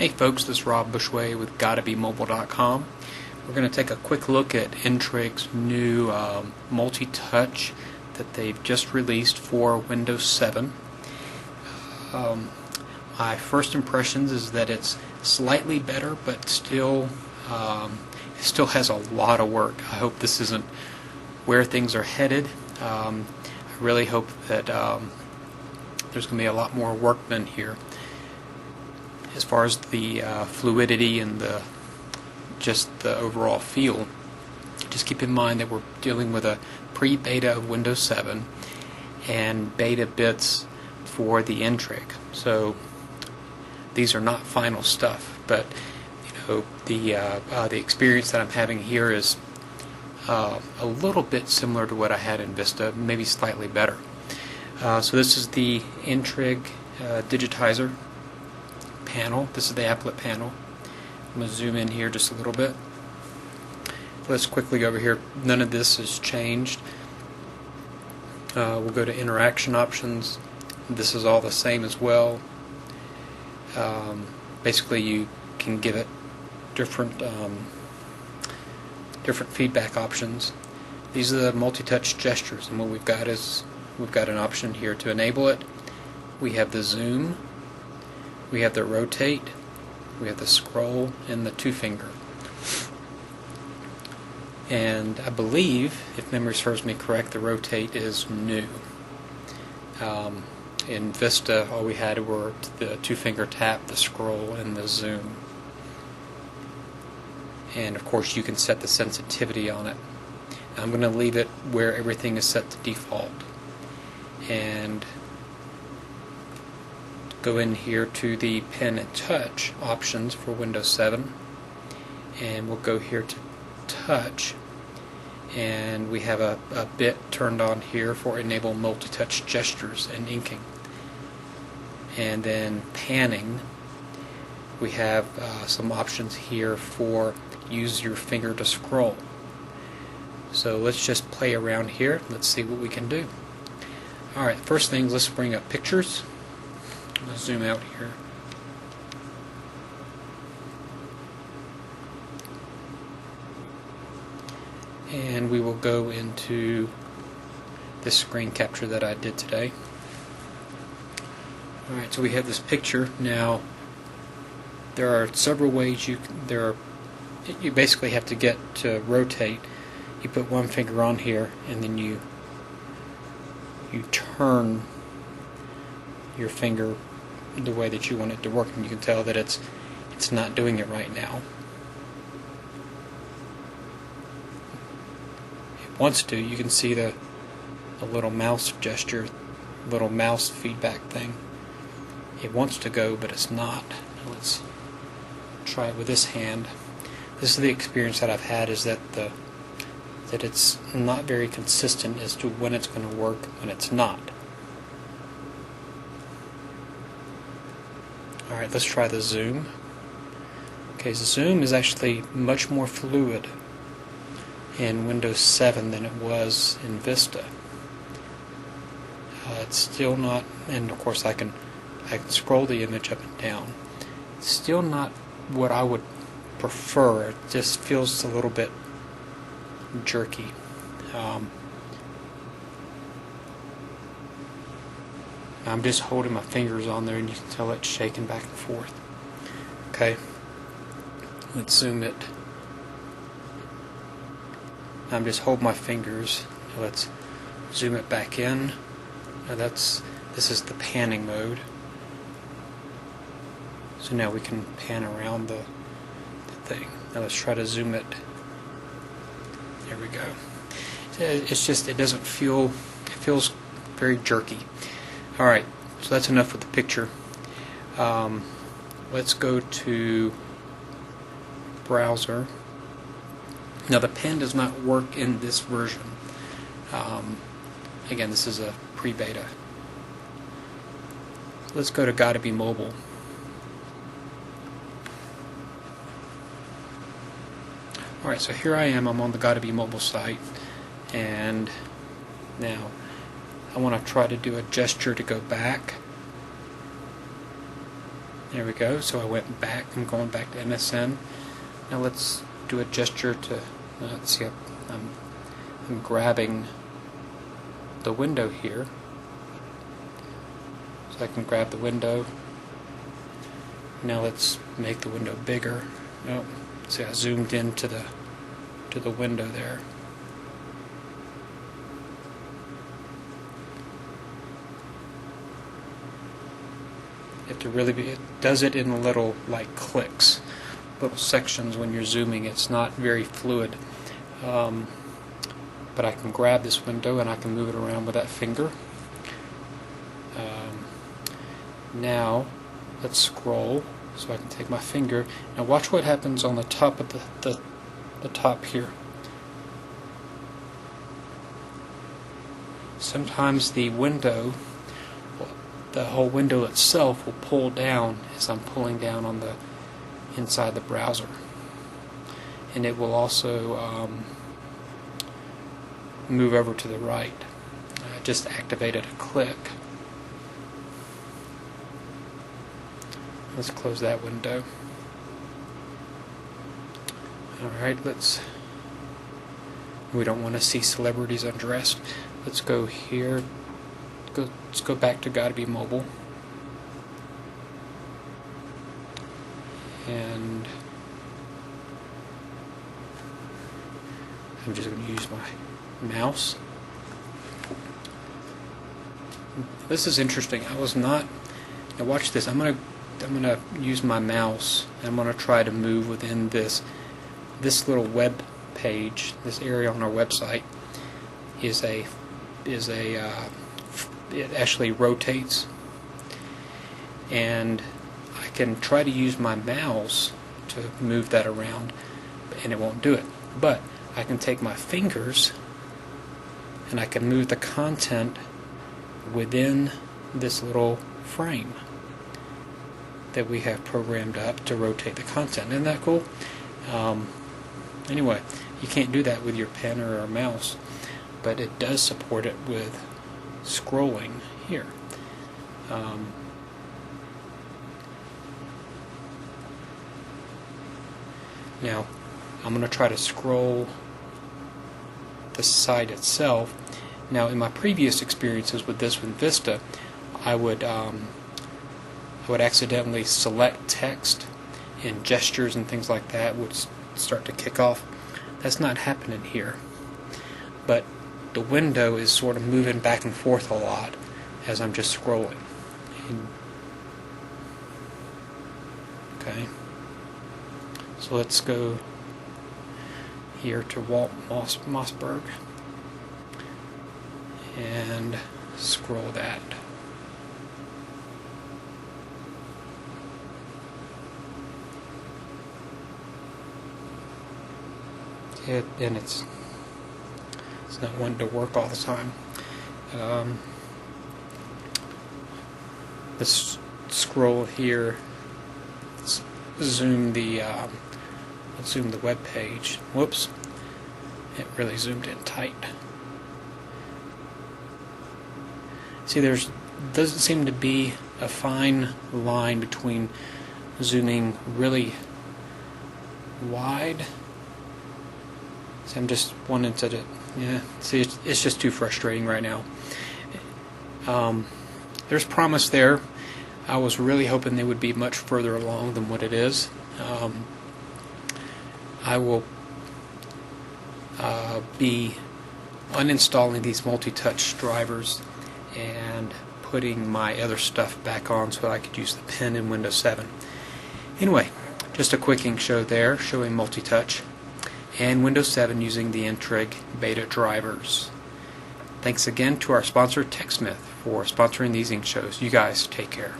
Hey folks, this is Rob Bushway with GottaBeMobile.com. We're going to take a quick look at N-Trig's new multi-touch that they've just released for Windows 7. My first impressions is that it's slightly better, but still it still has a lot of work. I hope this isn't where things are headed. I really hope that there's going to be a lot more work done here. As far as the fluidity and just the overall feel, just keep in mind that we're dealing with a pre-beta of Windows 7 and beta bits for the N-Trig. So these are not final stuff, but the experience that I'm having here is a little bit similar to what I had in Vista, maybe slightly better. So this is the N-Trig digitizer panel. This is the applet panel. I'm going to zoom in here just a little bit. Let's quickly go over here. None of this has changed. We'll go to interaction options. This is all the same as well. Basically, you can give it different feedback options. These are the multi-touch gestures, and what we've got is we've got an option here to enable it. We have the zoom, we have the rotate, we have the scroll, and the two finger. And I believe, if memory serves me correct, the rotate is new. In Vista, all we had were the two finger tap, the scroll, and the zoom. And of course you can set the sensitivity on it. I'm going to leave it where everything is set to default. And go in here to the pen and touch options for Windows 7, and we'll go here to touch, and we have a bit turned on here for enable multi-touch gestures and inking. And then panning, we have some options here for use your finger to scroll. So let's just play around here. Let's see what we can do. Alright, first thing, let's bring up pictures. Let's zoom out here. And we will go into this screen capture that I did today. Alright, so we have this picture. Now, there are several ways you basically have to get to rotate. You put one finger on here, and then you turn your finger the way that you want it to work, and you can tell that it's not doing it right now. It wants to. You can see the little mouse gesture, little mouse feedback thing. It wants to go, but it's not. Let's try it with this hand. This is the experience that I've had, is that it's not very consistent as to when it's going to work, when it's not. Alright, let's try the zoom. Okay, the zoom is actually much more fluid in Windows 7 than it was in Vista. It's still not, and of course I can scroll the image up and down. It's still not what I would prefer. It just feels a little bit jerky. I'm just holding my fingers on there, and you can tell it's shaking back and forth. Okay, let's zoom it. I'm just holding my fingers. Let's zoom it back in. Now this is the panning mode. So now we can pan around the thing. Now let's try to zoom it. There we go. It's just, it doesn't feel, it feels very jerky. Alright, so that's enough with the picture. Let's go to browser. Now the pen does not work in this version. Again, this is a pre-beta. Let's go to Gotta Be Mobile. Alright, so here I am. I'm on the Gotta Be Mobile site, and now I want to try to do a gesture to go back. There we go. So I went back. I'm going back to MSN. Now let's do a gesture to. Let's see. I'm grabbing the window here, so I can grab the window. Now let's make the window bigger. Oh, see, I zoomed into the window there. You have to really be. It does it in little like clicks, little sections when you're zooming. It's not very fluid. But I can grab this window and I can move it around with that finger. Now let's scroll, so I can take my finger. Now watch what happens on the top of the top here. Sometimes the window, the whole window itself will pull down as I'm pulling down on the inside the browser, and it will also move over to the right. I just activated a click. Let's close that window. Alright, we don't want to see celebrities undressed. Let's go here. Let's go back to Gotta Be Mobile. And I'm just going to use my mouse. This is interesting. I was not. Now watch this. I'm gonna use my mouse. And I'm gonna try to move within this little web page. This area on our website it actually rotates, and I can try to use my mouse to move that around, and it won't do it. But I can take my fingers and I can move the content within this little frame that we have programmed up to rotate the content. Isn't that cool? Anyway, you can't do that with your pen or a mouse, but it does support it with scrolling here. Now, I'm going to try to scroll the site itself. Now, in my previous experiences with this with Vista, I would accidentally select text, and gestures and things like that would start to kick off. That's not happening here. But the window is sort of moving back and forth a lot as I'm just scrolling. Okay. So let's go here to Walt Mossberg and scroll that. And it's not wanting to work all the time. Let's scroll here. Let's zoom the web page. Whoops! It really zoomed in tight. See, doesn't seem to be a fine line between zooming really wide. So I'm just wanting to, see, it's just too frustrating right now. There's promise there. I was really hoping they would be much further along than what it is. I will be uninstalling these multi-touch drivers and putting my other stuff back on so I could use the pen in Windows 7. Anyway, just a quick ink show there showing multi-touch and Windows 7 using the N-Trig beta drivers. Thanks again to our sponsor TechSmith for sponsoring these ink shows. You guys take care.